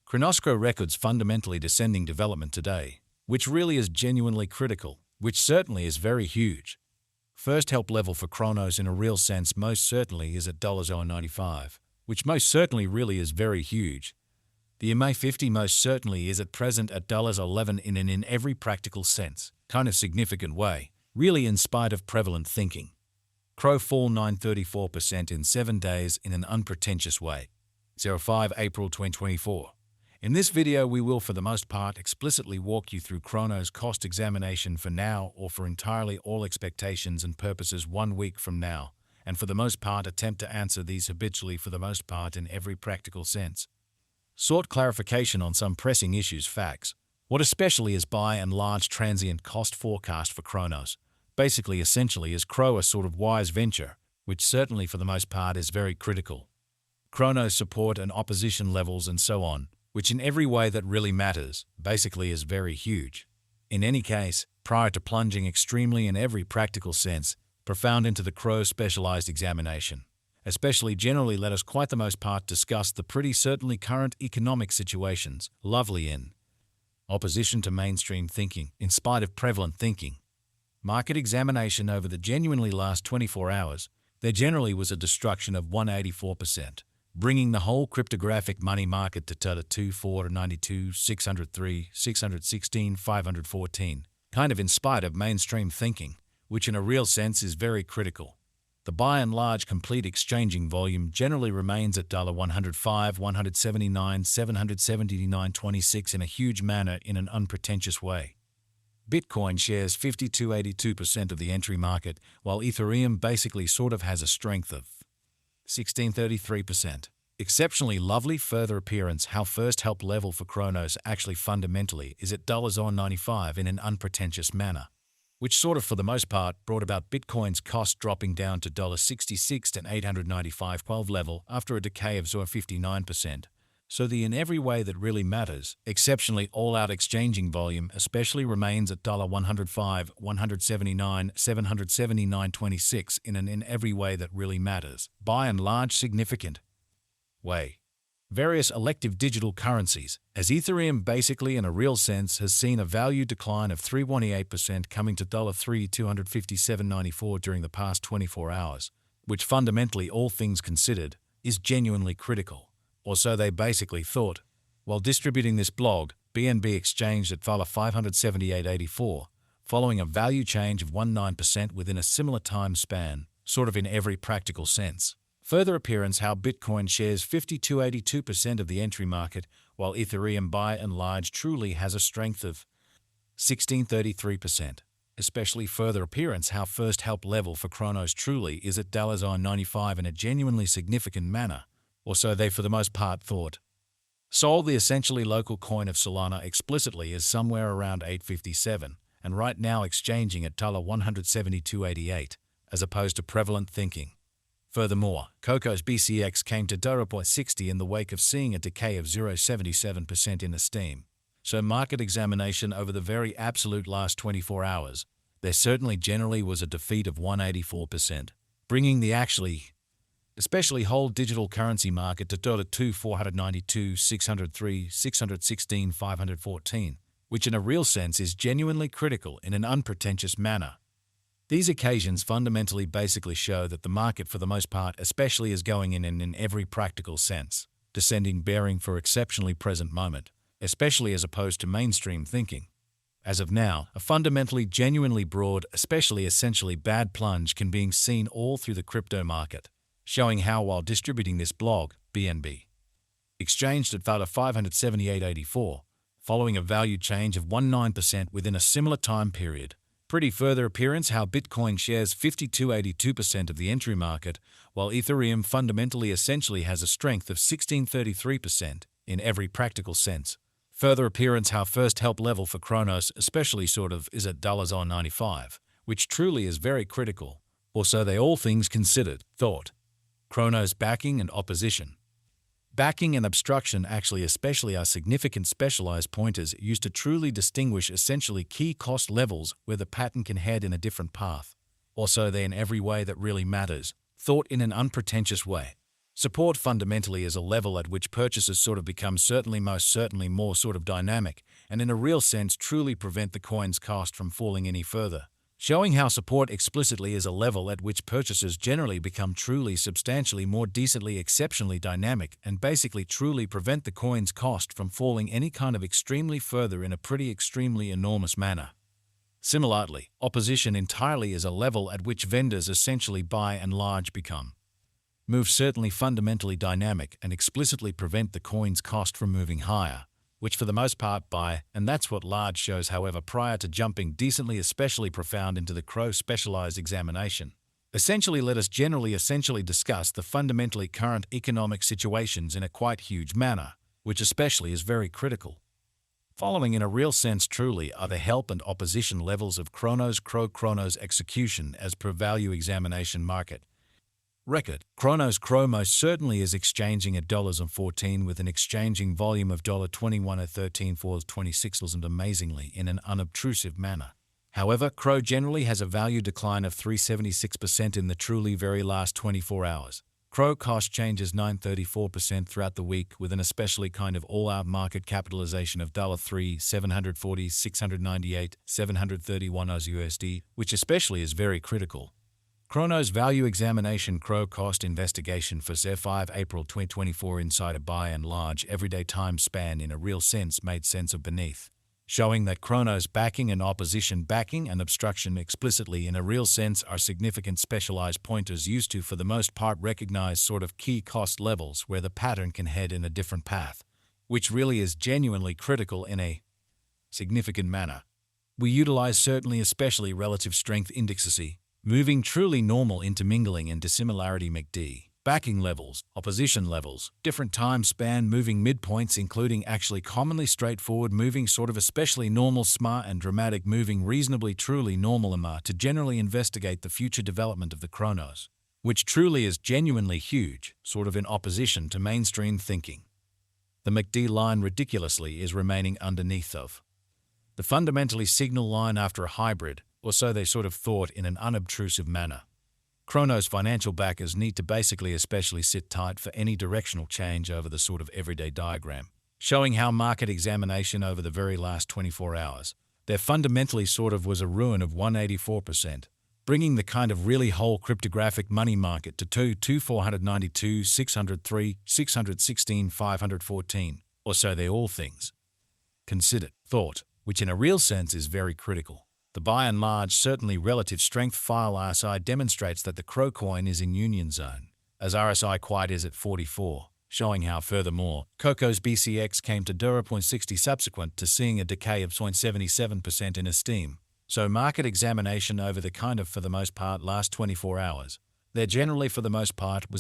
Cronos records fundamentally descending development today, which really is genuinely critical, which certainly is very huge. First help level for Cronos in a real sense most certainly is at $0.95, which most certainly really is very huge. The MA50 most certainly is at present at $11 in every practical sense, kind of significant way, really in spite of prevalent thinking. Crow fall 934% in 7 days in an unpretentious way. 05 April 2024. In this video we will for the most part explicitly walk you through Cronos cost examination for now or for entirely all expectations and purposes 1 week from now, and for the most part attempt to answer these habitually for the most part in every practical sense. Sought clarification on some pressing issues facts. What especially is by and large transient cost forecast for Cronos? Basically essentially is Crow a sort of wise venture, which certainly for the most part is very critical. Cronos support and opposition levels and so on, which in every way that really matters, basically is very huge. In any case, prior to plunging extremely in every practical sense, profound into the Crow specialized examination, especially generally let us quite the most part discuss the pretty certainly current economic situations, lovely in opposition to mainstream thinking, in spite of prevalent thinking. Market examination over the genuinely last 24 hours, there generally was a destruction of 184%, bringing the whole cryptographic money market to 492, 603, 616, 514, kind of in spite of mainstream thinking, which in a real sense is very critical. The by and large complete exchanging volume generally remains at $105, 179, 779.26 in a huge manner in an unpretentious way. Bitcoin shares 82% of the entry market, while Ethereum basically sort of has a strength of 1633%. Exceptionally lovely further appearance how first help level for Cronos actually fundamentally is at $0.95 in an unpretentious manner, which sort of for the most part brought about Bitcoin's cost dropping down to $66 and 895.12 level after a decay of 59%. So the in every way that really matters, exceptionally all-out exchanging volume especially remains at $105, 179, 779.26 in an in every way that really matters, by and large significant way. Various elective digital currencies, as Ethereum basically in a real sense has seen a value decline of 318% coming to $3,257.94 during the past 24 hours, which fundamentally all things considered, is genuinely critical. Or so they basically thought. While distributing this blog, BNB exchanged at $578.84, following a value change of 19% within a similar time span, sort of in every practical sense. Further appearance how Bitcoin shares 82% of the entry market, while Ethereum by and large truly has a strength of 1633%. Especially further appearance how first help level for Cronos truly is at $95 in a genuinely significant manner. Or so they for the most part thought. Sol, the essentially local coin of Solana explicitly is somewhere around 857, and right now exchanging at $172.88, as opposed to prevalent thinking. Furthermore, Coco's BCX came to $0.60 in the wake of seeing a decay of 0.77% in esteem. So market examination over the very absolute last 24 hours, there certainly generally was a defeat of 184%, bringing the especially whole digital currency market to $492, 603, 616, 514, which in a real sense is genuinely critical in an unpretentious manner. These occasions fundamentally basically show that the market for the most part especially is going in every practical sense, descending bearing for exceptionally present moment, especially as opposed to mainstream thinking. As of now, a fundamentally genuinely broad, especially essentially bad plunge can be seen all through the crypto market, showing how while distributing this blog, BNB exchanged at $578.84, following a value change of 19% within a similar time period. Pretty further appearance how Bitcoin shares 82% of the entry market, while Ethereum fundamentally essentially has a strength of 1633% in every practical sense. Further appearance how first help level for Cronos especially sort of is at $95, which truly is very critical, or so they all things considered, thought. Cronos backing and opposition. Backing and obstruction actually especially are significant specialized pointers used to truly distinguish essentially key cost levels where the pattern can head in a different path. Also they in every way that really matters, thought in an unpretentious way. Support fundamentally is a level at which purchases sort of become most certainly more sort of dynamic, and in a real sense truly prevent the coin's cost from falling any further. Showing how support explicitly is a level at which purchases generally become truly substantially more decently exceptionally dynamic and basically truly prevent the coin's cost from falling any kind of extremely further in a pretty extremely enormous manner. Similarly, opposition entirely is a level at which vendors essentially by and large become move certainly fundamentally dynamic and explicitly prevent the coin's cost from moving higher, which for the most part buy, and that's what large shows. However, prior to jumping decently especially profound into the Crow specialized examination, let us essentially discuss the fundamentally current economic situations in a quite huge manner, which especially is very critical. Following in a real sense truly are the help and opposition levels of Cronos execution as per value examination market record. Cronos most certainly is exchanging at $14 with an exchanging volume of $21 at 13.426 and amazingly in an unobtrusive manner. However, Crow generally has a value decline of 376% in the truly very last 24 hours. Crow cost changes 934% throughout the week with an especially kind of all-out market capitalization of $3, 740, 698, 731 Oz USD, which especially is very critical. Cronos value examination Crow cost investigation for 5 April 2024 inside a by and large everyday time span in a real sense made sense of beneath, showing that Cronos backing and opposition backing and obstruction explicitly in a real sense are significant specialized pointers used to for the most part recognize sort of key cost levels where the pattern can head in a different path, which really is genuinely critical in a significant manner. We utilize certainly especially relative strength indexes, moving truly normal intermingling and dissimilarity MACD, backing levels, opposition levels, different time span moving midpoints including actually commonly straightforward moving sort of especially normal SMA and dramatic moving reasonably truly normal MA to generally investigate the future development of the Cronos, which truly is genuinely huge, sort of in opposition to mainstream thinking. The MACD line ridiculously is remaining underneath of the fundamentally signal line after a hybrid, or so they sort of thought in an unobtrusive manner. Cronos financial backers need to basically especially sit tight for any directional change over the sort of everyday diagram, showing how market examination over the very last 24 hours, there fundamentally sort of was a ruin of 184%, bringing the kind of really whole cryptographic money market to 492, 603, 616, 514, or so they all things considered, thought, which in a real sense is very critical. The by and large certainly relative strength file RSI demonstrates that the Crow coin is in union zone, as RSI quite is at 44, showing how furthermore, Coco's BCX came to 0.60 subsequent to seeing a decay of 0.77% in esteem. So market examination over the kind of for the most part last 24 hours, there generally for the most part was